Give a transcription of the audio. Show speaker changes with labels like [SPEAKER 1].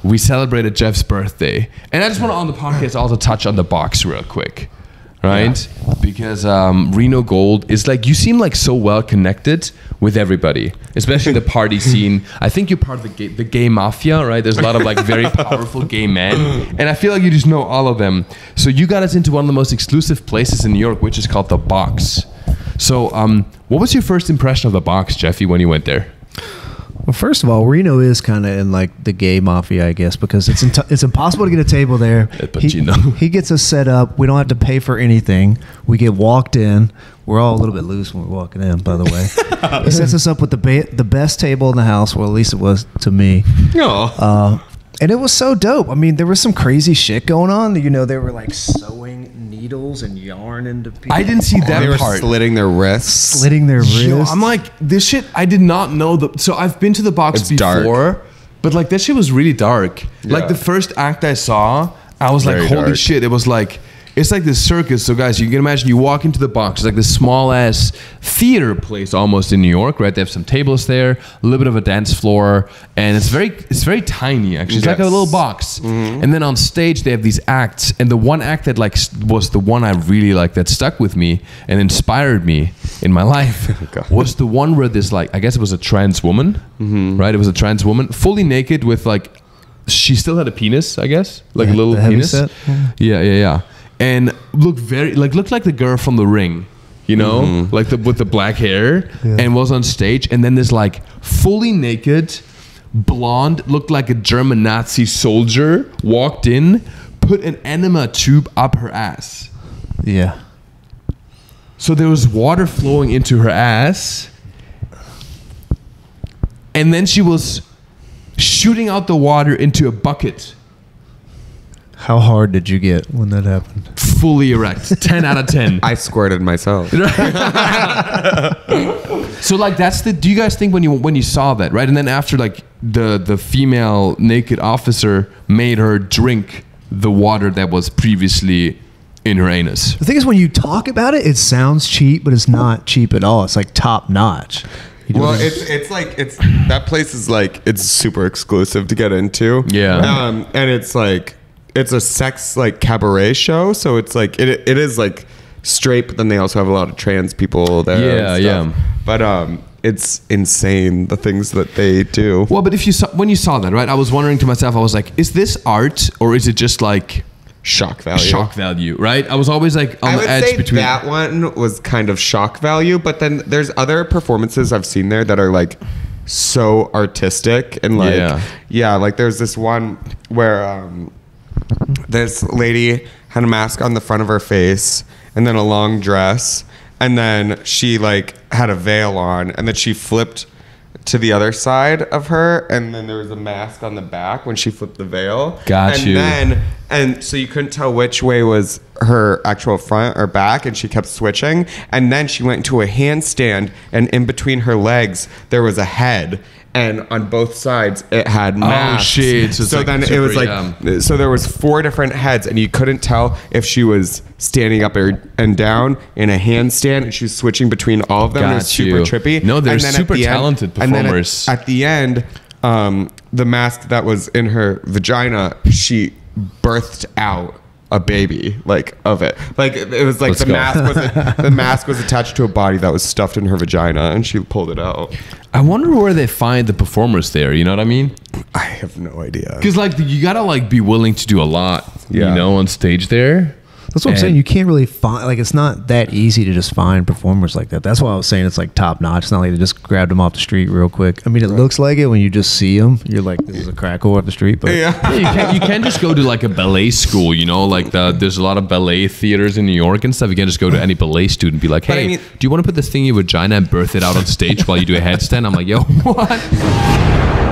[SPEAKER 1] we celebrated Jeff's birthday. And I just want to, on the podcast, also touch on the box real quick. Right? Yeah. Because Reno Gold is like, you seem like so well connected with everybody, especially the party scene. I think you're part of the gay mafia, right? There's a lot of like very powerful gay men. And I feel like you just know all of them. So you got us into one of the most exclusive places in New York, which is called The Box. So what was your first impression of The Box, Jeffy, when you went there?
[SPEAKER 2] Well, first of all, Reno is kind of in like the gay mafia, I guess, because it's impossible to get a table there. He gets us set up. We don't have to pay for anything. We get walked in. We're all a little bit loose when we're walking in, by the way. He sets us up with the best table in the house, well, at least it was to me. And it was so dope. I mean, there was some crazy shit going on. You know, they were like sewing needles and yarn into people.
[SPEAKER 1] I didn't see that part.
[SPEAKER 3] They were slitting their wrists.
[SPEAKER 1] Yo, I'm like, this shit, I did not know. So I've been to The Box before, dark. But like that shit was really dark. Yeah. Like the first act I saw, I was like, holy shit. It was like, it's like this circus. So guys, you can imagine you walk into The Box. It's like this small ass theater place almost in New York, right? They have some tables there, a little bit of a dance floor, and it's very tiny actually. It's like a little box. Mm-hmm. And then on stage they have these acts, and the one act that like was the one I really like that stuck with me and inspired me in my life was the one where this like, I guess it was a trans woman, right? It was a trans woman fully naked with like, she still had a penis, I guess, like a little penis. Yeah. And looked like the girl from The Ring, you know, like with the black hair, and was on stage. And then this like fully naked, blonde, looked like a German Nazi soldier walked in, put an enema tube up her ass.
[SPEAKER 2] Yeah.
[SPEAKER 1] So there was water flowing into her ass, and then she was shooting out the water into a bucket.
[SPEAKER 2] How hard did you get when that happened?
[SPEAKER 1] Fully erect. 10 out of 10.
[SPEAKER 3] I squirted myself.
[SPEAKER 1] So like do you guys think when you saw that, right? And then after like the female naked officer made her drink the water that was previously in her anus.
[SPEAKER 2] The thing is, when you talk about it, it sounds cheap, but it's not cheap at all. It's like top notch.
[SPEAKER 3] Well, it's like that place is like, it's super exclusive to get into.
[SPEAKER 1] Yeah.
[SPEAKER 3] And it's like, it's a sex like cabaret show, so it's like it is like straight, but then they also have a lot of trans people there. Yeah. But it's insane the things that they do.
[SPEAKER 1] Well, but when you saw that, right? I was wondering to myself, I was like, is this art or is it just like
[SPEAKER 3] shock value?
[SPEAKER 1] Shock value, right? I was always like on the edge between.
[SPEAKER 3] That one was kind of shock value, but then there's other performances I've seen there that are like so artistic and like like there's this one where this lady had a mask on the front of her face and then a long dress, and then she like had a veil on, and then she flipped to the other side of her, and then there was a mask on the back when she flipped the veil. And so you couldn't tell which way was her actual front or back, and she kept switching. And then she went into a handstand, and in between her legs there was a head, and on both sides it had masks.
[SPEAKER 1] Oh shit.
[SPEAKER 3] So then it was like, so there was 4 different heads, and you couldn't tell if she was standing up and down in a handstand, and she was switching between all of them. It was super trippy.
[SPEAKER 1] No, they're super talented performers.
[SPEAKER 3] And then at the end, the mask that was in her vagina, she birthed out a baby of it. Like it was like the mask was attached to a body that was stuffed in her vagina, and she pulled it out.
[SPEAKER 1] I wonder where they find the performers there. You know what I mean?
[SPEAKER 3] I have no idea.
[SPEAKER 1] Because like you gotta be willing to do a lot. You know, on stage there.
[SPEAKER 2] That's what I'm saying. You can't really find, like, it's not that easy to just find performers like that. That's why I was saying it's like top notch. It's not like they just grabbed them off the street real quick. I mean, it looks like it when you just see them. You're like, this is a crack whore off the street. But
[SPEAKER 1] you can't just go to like a ballet school, you know, like there's a lot of ballet theaters in New York and stuff. You can't just go to any ballet student and be like, hey, do you want to put this thing in your vagina and birth it out on stage while you do a headstand? I'm like, yo, what?